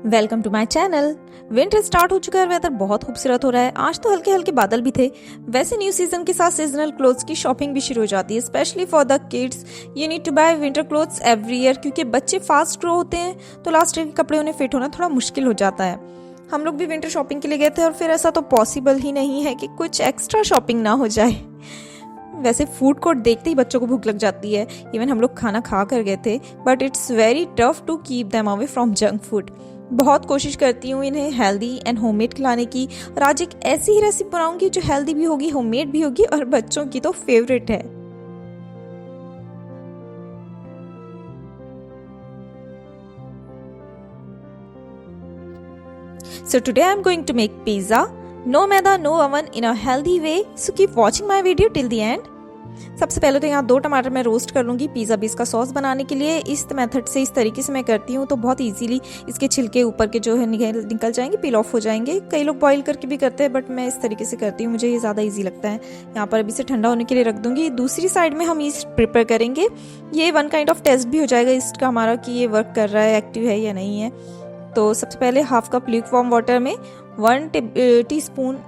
Welcome to my channel. Winter start हो चुका है और वेदर बहुत खूबसूरत हो रहा है। आज तो हल्के हल्के बादल भी थे। वैसे न्यू सीजन के साथ सीजनल क्लोथ्स की शॉपिंग भी शुरू हो जाती है, specially for the kids. You need to buy winter clothes every year, क्योंकि बच्चे फास्ट ग्रो होते हैं तो लास्ट ईयर के कपड़े उन्हें फिट होना थोड़ा मुश्किल हो जाता है। हम लोग भी विंटर शॉपिंग के लिए गए थे और फिर ऐसा तो पॉसिबल ही नहीं है कि कुछ एक्स्ट्रा शॉपिंग ना हो जाए। वैसे फूड कोर्ट देखते ही बच्चों को भूख लग जाती है। इवन हम लोग खाना खा कर गए थे, but it's very tough to keep them away from junk food. बहुत कोशिश करती हूँ इन्हें हेल्दी एंड होममेड खिलाने की, और आज एक ऐसी ही रेसिपी बनाऊंगी जो हेल्दी भी होगी, होममेड भी होगी और बच्चों की तो फेवरेट है। So today I am going to make pizza. No maida, no oven, in a healthy way. So keep watching my video till the end. सबसे पहले तो यहाँ 2 टमाटर मैं रोस्ट कर लूँगी पिज़्ज़ा बेस का सॉस बनाने के लिए। इस मेथड से, इस तरीके से मैं करती हूँ तो बहुत इजीली इसके छिलके ऊपर के जो है निकल जाएंगे, पील ऑफ हो जाएंगे। कई लोग बॉईल करके भी करते हैं, बट मैं इस तरीके से करती हूँ, मुझे ये ज़्यादा इजी लगता है। यहाँ पर अभी से ठंडा होने के लिए रख दूँगी। दूसरी साइड में हम ईस्ट प्रिपेयर करेंगे। ये वन काइंड ऑफ टेस्ट भी हो जाएगा ईस्ट का हमारा, कि ये वर्क कर रहा है, एक्टिव है या नहीं है। तो सबसे पहले हाफ कप ल्यूकवार्म वाटर में 1 टीस्पून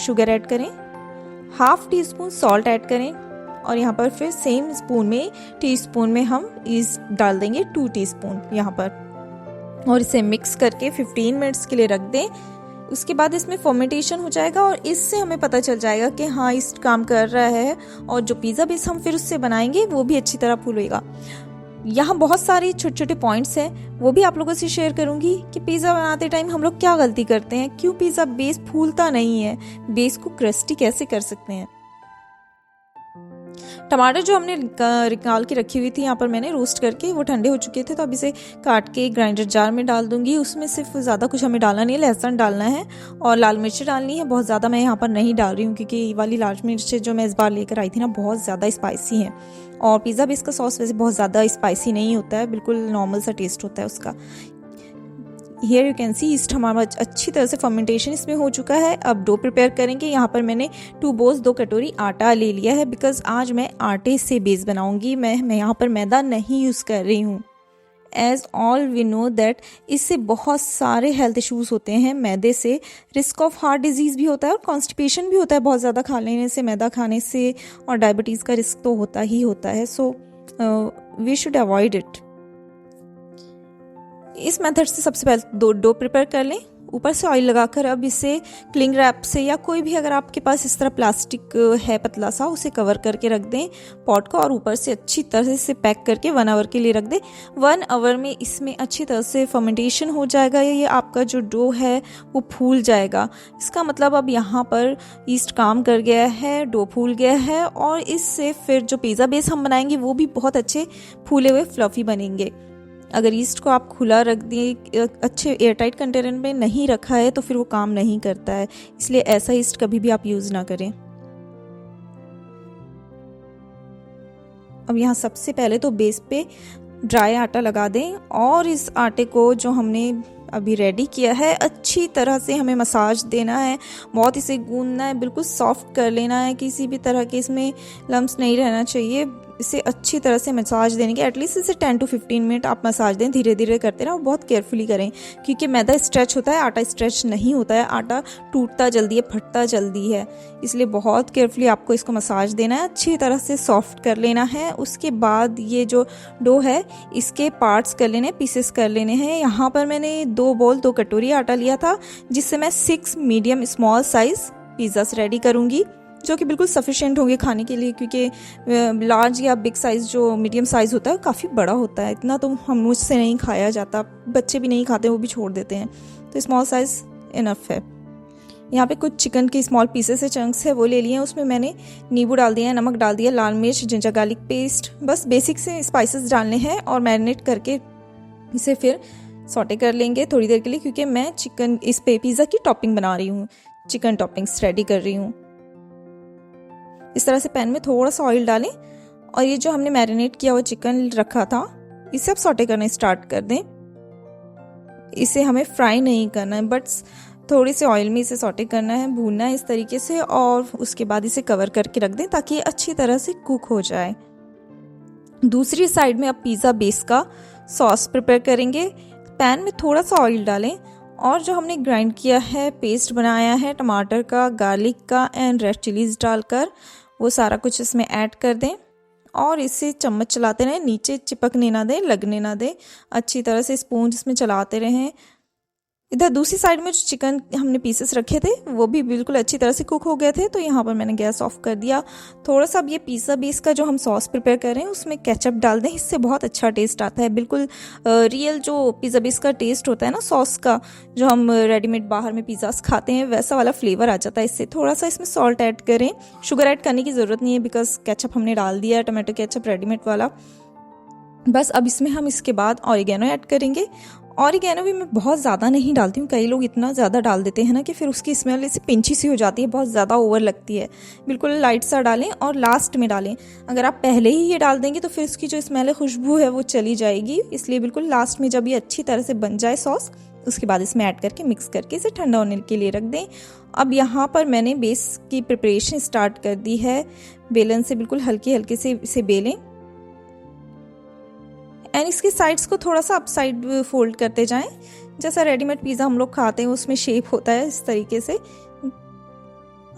शुगर ऐड करें, half tea spoon salt add करें, और यहाँ पर फिर सेम स्पून में टीस्पून में हम ईस्ट डाल देंगे 2 टीस्पून यहाँ पर, और इसे मिक्स करके 15 मिनट्स के लिए रख दें। उसके बाद इसमें फर्मेंटेशन हो जाएगा और इससे हमें पता चल जाएगा कि हाँ ईस्ट काम कर रहा है, और जो पिज़्ज़ा बेस हम फिर उससे बनाएंगे वो भी अच्छी तरह फूलेगा। यहाँ बहुत सारे छोटे छोटे पॉइंट्स हैं, वो भी आप लोगों से शेयर करूंगी कि पिज़्ज़ा बनाते टाइम हम लोग क्या गलती करते हैं, क्यों पिज़्ज़ा बेस फूलता नहीं है, बेस को क्रस्टी कैसे कर सकते हैं। टमाटर जो हमने निकाल के रखी हुई थी यहाँ पर मैंने रोस्ट करके, वो ठंडे हो चुके थे, तो अब इसे काट के ग्राइंडर जार में डाल दूंगी। उसमें सिर्फ ज़्यादा कुछ हमें डालना नहीं है, लहसुन डालना है और लाल मिर्च डालनी है। बहुत ज़्यादा मैं यहाँ पर नहीं डाल रही हूँ, क्योंकि ये वाली लाल मिर्च जो मैं इस बार लेकर आई थी ना, बहुत ज़्यादा स्पाइसी है। और पिज़्ज़ा बेस का सॉस वैसे बहुत ज़्यादा स्पाइसी नहीं होता है, बिल्कुल नॉर्मल सा टेस्ट होता है उसका। Here you can C east हमारा अच्छी तरह से फर्मेंटेशन इसमें हो चुका है। अब डो प्रिपेयर करेंगे। यहाँ पर मैंने 2 बोल्स 2 कटोरी आटा ले लिया है, बिकॉज आज मैं आटे से बेस बनाऊंगी। मैं यहाँ पर मैदा नहीं यूज़ कर रही हूँ। As all we know that इससे बहुत सारे हेल्थ इश्यूज होते हैं। मैदे से रिस्क ऑफ हार्ट डिजीज़ भी होता है और कॉन्स्टिपेशन भी होता है बहुत ज़्यादा खा लेने से, मैदा खाने से, और डायबिटीज़ का रिस्क तो होता ही होता है। So we should avoid it. इस मेथड से सबसे पहले डो प्रिपेयर कर लें, ऊपर से ऑयल लगाकर अब इसे क्लिंग रैप से, या कोई भी अगर आपके पास इस तरह प्लास्टिक है पतला सा, उसे कवर करके रख दें पॉट को, और ऊपर से अच्छी तरह से पैक करके 1 आवर के लिए रख दें। 1 आवर में इसमें अच्छी तरह से फर्मेंटेशन हो जाएगा, ये आपका जो डो है वो फूल जाएगा। इसका मतलब अब यहाँ पर ईस्ट काम कर गया है, डो फूल गया है, और इससे फिर जो पिज़्ज़ा बेस हम बनाएंगे वो भी बहुत अच्छे फूले हुए फ्लफी बनेंगे। अगर ईस्ट को आप खुला रख दिए, अच्छे एयरटाइट कंटेनर में नहीं रखा है, तो फिर वो काम नहीं करता है। इसलिए ऐसा ईस्ट कभी भी आप यूज़ ना करें। अब यहाँ सबसे पहले तो बेस पे ड्राई आटा लगा दें, और इस आटे को जो हमने अभी रेडी किया है अच्छी तरह से हमें मसाज देना है। बहुत इसे गूंदना है, बिल्कुल सॉफ्ट कर लेना है, किसी भी तरह के इसमें लम्स नहीं रहना चाहिए। इसे अच्छी तरह से मसाज देने के एटलीस्ट इसे 10 to 15 मिनट आप मसाज दें। धीरे धीरे करते रहें और बहुत केयरफुली करें, क्योंकि मैदा स्ट्रेच होता है, आटा स्ट्रेच नहीं होता है। आटा टूटता जल्दी है, फटता जल्दी है, इसलिए बहुत केयरफुली आपको इसको मसाज देना है, अच्छी तरह से सॉफ्ट कर लेना है। उसके बाद ये जो डो है इसके पार्ट्स कर लेने, पीसेस कर लेने हैं। यहाँ पर मैंने 2 बोल 2 कटोरी आटा लिया था, जिससे मैं 6 medium small size pizzas ready करूँगी, जो कि बिल्कुल सफिशिएंट होंगे खाने के लिए, क्योंकि लार्ज या बिग साइज़ जो मीडियम साइज़ होता है काफ़ी बड़ा होता है। इतना तो हम मुझसे नहीं खाया जाता, बच्चे भी नहीं खाते, वो भी छोड़ देते हैं, तो स्मॉल साइज़ इनफ है। यहाँ पे कुछ चिकन के स्मॉल पीसेस से चंक्स है वो ले लिए हैं। उसमें मैंने नींबू डाल दिया है, नमक डाल दिया, लाल मिर्च, जिंजर गार्लिक पेस्ट, बस बेसिक से स्पाइसेस डालने हैं, और मैरिनेट करके इसे फिर सॉटे कर लेंगे थोड़ी देर के लिए, क्योंकि मैं चिकन इस पे पिज़्ज़ा की टॉपिंग बना रही हूँ, चिकन टॉपिंग्स रेडी कर रही हूँ। इस तरह से पैन में थोड़ा सा ऑयल डालें, और ये जो हमने मैरिनेट किया हुआ चिकन रखा था इसे अब सॉटे करना स्टार्ट कर दें। इसे हमें फ्राई नहीं करना है, बट थोड़ी से ऑयल में इसे सॉटे करना है, भूनना है इस तरीके से, और उसके बाद इसे कवर करके रख दें ताकि ये अच्छी तरह से कुक हो जाए। दूसरी साइड में अब पिज़्ज़ा बेस का सॉस प्रिपेयर करेंगे। पैन में थोड़ा सा ऑयल डालें और जो हमने ग्राइंड किया है, पेस्ट बनाया है टमाटर का, गार्लिक का एंड रेड चिलीज डालकर, वो सारा कुछ इसमें ऐड कर दें और इसे चम्मच चलाते रहें, नीचे चिपकने ना दें, लगने ना दें, अच्छी तरह से स्पून इसमें चलाते रहें। इधर दूसरी साइड में जो चिकन हमने पीसेस रखे थे वो भी बिल्कुल अच्छी तरह से कुक हो गए थे, तो यहाँ पर मैंने गैस ऑफ कर दिया। थोड़ा सा अब ये पिज़्ज़ा बेस का जो हम सॉस प्रिपेयर कर रहे हैं उसमें केचप डाल दें, इससे बहुत अच्छा टेस्ट आता है। बिल्कुल रियल जो पिज़्ज़ा बेस का टेस्ट होता है ना सॉस का, जो हम रेडीमेड बाहर में पिज़्ज़ास खाते हैं, वैसा वाला फ्लेवर आ जाता है इससे। थोड़ा सा इसमें सॉल्ट ऐड करें, शुगर ऐड करने की ज़रूरत नहीं है बिकॉज केचप हमने डाल दिया है, टमाटो केचप रेडीमेड वाला। बस अब इसमें हम इसके बाद ऑरिगेनो ऐड करेंगे। ऑरिगेनो भी मैं बहुत ज़्यादा नहीं डालती हूँ, कई लोग इतना ज़्यादा डाल देते हैं ना कि फिर उसकी स्मेल ऐसे पिंची सी हो जाती है, बहुत ज़्यादा ओवर लगती है। बिल्कुल लाइट सा डालें और लास्ट में डालें। अगर आप पहले ही ये डाल देंगे तो फिर उसकी जो स्मेल है, खुशबू है, वो चली जाएगी। इसलिए बिल्कुल लास्ट में जब ये अच्छी तरह से बन जाए सॉस, उसके बाद इसमें ऐड करके मिक्स करके इसे ठंडा होने के लिए रख दें। अब यहाँ पर मैंने बेस की प्रिपरेशन स्टार्ट कर दी है। बेलन से बिल्कुल हल्के हल्के से इसे बेलें एंड इसकी साइड्स को थोड़ा सा अप साइड फोल्ड करते जाएं, जैसा रेडीमेड पिज़्ज़ा हम लोग खाते हैं उसमें शेप होता है इस तरीके से।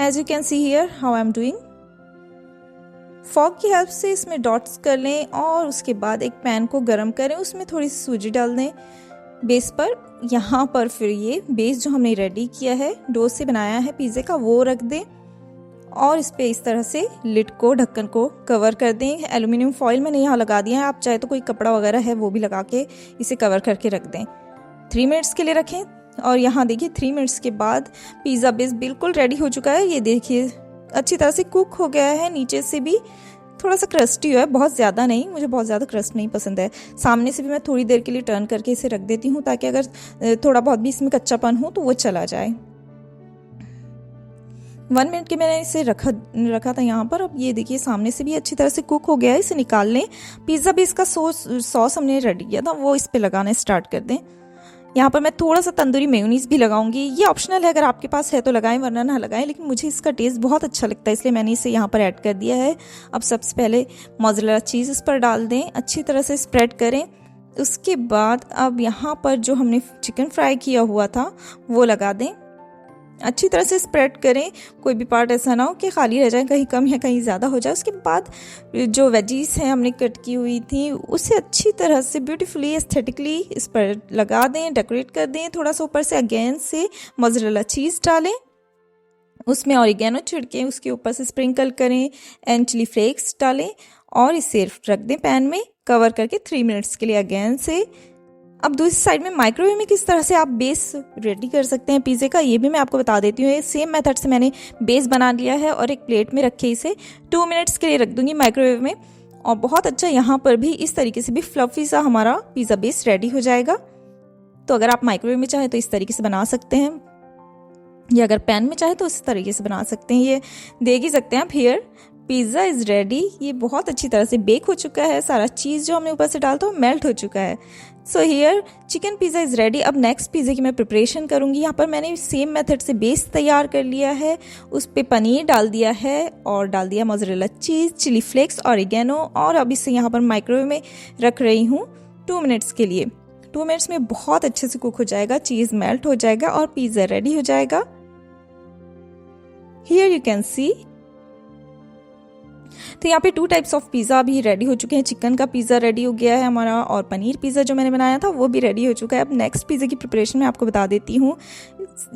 As you can see here how I am doing. Fork की हेल्प से इसमें डॉट्स कर लें और उसके बाद एक पैन को गर्म करें, उसमें थोड़ी सी सूजी डाल दें बेस पर। यहाँ पर फिर ये बेस जो हमने रेडी किया है, डो से बनाया है पिज़्ज़े का, वो रख दें और इस पे इस तरह से लिड को, ढक्कन को कवर कर दें। एल्युमिनियम फॉइल मैंने यहाँ लगा दिया है, आप चाहे तो कोई कपड़ा वगैरह है वो भी लगा के इसे कवर करके रख दें। 3 मिनट्स के लिए रखें और यहाँ देखिए 3 मिनट्स के बाद पिज़्ज़ा बेस बिल्कुल रेडी हो चुका है। ये देखिए अच्छी तरह से कुक हो गया है, नीचे से भी थोड़ा सा क्रस्टी हुआ है, बहुत ज़्यादा नहीं, मुझे बहुत ज़्यादा क्रस्ट नहीं पसंद है। सामने से भी मैं थोड़ी देर के लिए टर्न करके इसे रख देती हूँ ताकि अगर थोड़ा बहुत भी इसमें कच्चापन हो तो वो चला जाए। 1 मिनट के मैंने इसे रखा था यहाँ पर। अब ये देखिए सामने से भी अच्छी तरह से कुक हो गया है, इसे निकाल लें। पिज़्ज़ा बेस का सॉस हमने रेडी किया था, वो इस पे लगाना स्टार्ट कर दें। यहाँ पर मैं थोड़ा सा तंदूरी मेयोनीज भी लगाऊंगी, ये ऑप्शनल है, अगर आपके पास है तो लगाएं वरना ना लगाएं, लेकिन मुझे इसका टेस्ट बहुत अच्छा लगता है इसलिए मैंने इसे यहाँ पर ऐड कर दिया है। अब सबसे पहले मोज़रेला चीज़ इस पर डाल दें, अच्छी तरह से स्प्रेड करें। उसके बाद अब यहाँ पर जो हमने चिकन फ्राई किया हुआ था वो लगा दें, अच्छी तरह से स्प्रेड करें, कोई भी पार्ट ऐसा ना हो कि खाली रह जाए, कहीं कम या कहीं ज़्यादा हो जाए। उसके बाद जो वेजीज हैं हमने कट की हुई थी उसे अच्छी तरह से ब्यूटीफुली एस्थेटिकली इस पर लगा दें, डेकोरेट कर दें। थोड़ा सा ऊपर से अगेन से मोज़रेला चीज़ डालें, उसमें ऑरिगेनो छिड़कें, उसके ऊपर से स्प्रिंकल करें एंड चिली फ्लेक्स डालें और इसे रख दें पैन में कवर करके 3 मिनट्स के लिए अगेन से। अब दूसरी साइड में माइक्रोवेव में किस तरह से आप बेस रेडी कर सकते हैं पिज़्ज़े का, ये भी मैं आपको बता देती हूँ। सेम मेथड से मैंने बेस बना लिया है और एक प्लेट में रखे इसे 2 मिनट्स के लिए रख दूंगी माइक्रोवेव में, और बहुत अच्छा यहाँ पर भी इस तरीके से भी फ्लफी सा हमारा पिज़्ज़ा बेस रेडी हो जाएगा। तो अगर आप माइक्रोवेव में चाहें तो इस तरीके से बना सकते हैं, या अगर पैन में चाहे तो इस तरीके से बना सकते हैं। ये देख ही सकते हैं आप, हियर पिज़्ज़ा इज़ रेडी। ये बहुत अच्छी तरह से बेक हो चुका है, सारा चीज़ जो हमने ऊपर से डाला था वो मेल्ट हो चुका है। So here chicken pizza is ready. अब नेक्स्ट पिज़्ज़े की मैं प्रिपरेशन करूँगी। यहाँ पर मैंने सेम मेथड से बेस तैयार कर लिया है, उस पर पनीर डाल दिया है और डाल दिया mozzarella cheese, chilli flakes, oregano, और अब इसे यहाँ पर माइक्रोवेव में रख रही हूँ 2 मिनट्स के लिए। 2 मिनट्स में बहुत अच्छे से कुक हो जाएगा, चीज़ मेल्ट हो जाएगा और पिज़्ज़ा रेडी हो जाएगा। हियर यू कैन सी। तो यहाँ पे 2 टाइप्स ऑफ पिज़्ज़ा भी रेडी हो चुके हैं। चिकन का पिज़्ज़ा रेडी हो गया है हमारा, और पनीर पिज़्ज़ा जो मैंने बनाया था वो भी रेडी हो चुका है। अब नेक्स्ट पिज़्ज़ा की प्रिपरेशन मैं आपको बता देती हूँ।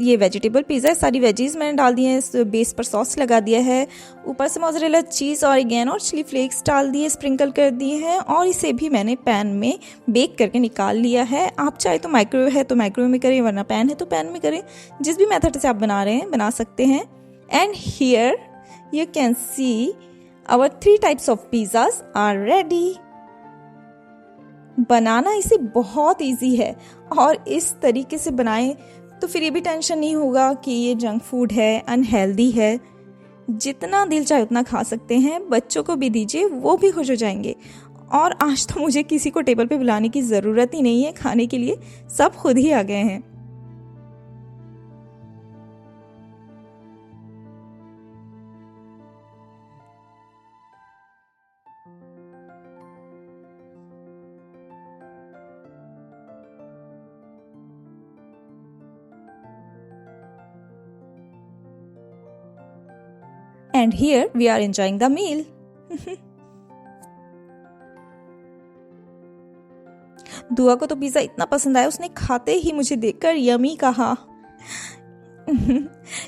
ये वेजिटेबल पिज़्ज़ा है, सारी वेजीज मैंने डाल दी है, बेस पर सॉस लगा दिया है, ऊपर से मोज़रेला चीज़, ऑरिगेनो और चिली फ्लेक्स डाल दिए, स्प्रिंकल कर दिए हैं, और इसे भी मैंने पैन में बेक करके निकाल लिया है। आप चाहे तो माइक्रोवेव है तो माइक्रोवेव में करें, वरना पैन है तो पैन में करें, जिस भी मेथड से आप बना रहे हैं बना सकते हैं। And here you can see our 3 types of pizzas are ready। बनाना इसे बहुत इजी है, और इस तरीके से बनाएं तो फिर ये भी टेंशन नहीं होगा कि ये जंक फूड है, अनहेल्दी है। जितना दिल चाहे उतना खा सकते हैं, बच्चों को भी दीजिए, वो भी खुश हो जाएंगे। और आज तो मुझे किसी को टेबल पे बुलाने की ज़रूरत ही नहीं है खाने के लिए, सब खुद ही आ गए हैं। And here we are enjoying the meal. दुआ को तो पिज़्ज़ा इतना पसंद आया, उसने खाते ही मुझे देखकर यमी कहा।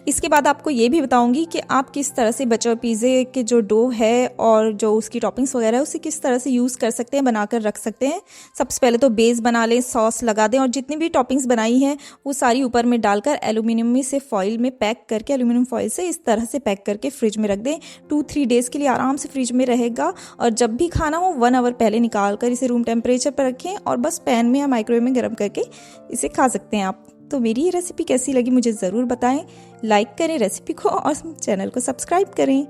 इसके बाद आपको ये भी बताऊंगी कि आप किस तरह से बचे हुए पिज़्ज़े के जो डो है और जो उसकी टॉपिंग्स वगैरह है उसे किस तरह से यूज़ कर सकते हैं, बनाकर रख सकते हैं। सबसे पहले तो बेस बना लें, सॉस लगा दें और जितनी भी टॉपिंग्स बनाई हैं वो सारी ऊपर में डालकर एल्यूमिनियम में से फॉइल में पैक करके, एल्यूमिनियम फॉइल से इस तरह से पैक करके फ्रिज में रख दें। 2-3 डेज़ के लिए आराम से फ्रिज में रहेगा और जब भी खाना हो 1 आवर पहले निकाल कर इसे रूम टेम्परेचर पर रखें और बस पैन में या माइक्रोवेव में गर्म करके इसे खा सकते हैं आप। तो मेरी ये रेसिपी कैसी लगी मुझे ज़रूर बताएं, लाइक करें रेसिपी को और चैनल को सब्सक्राइब करें।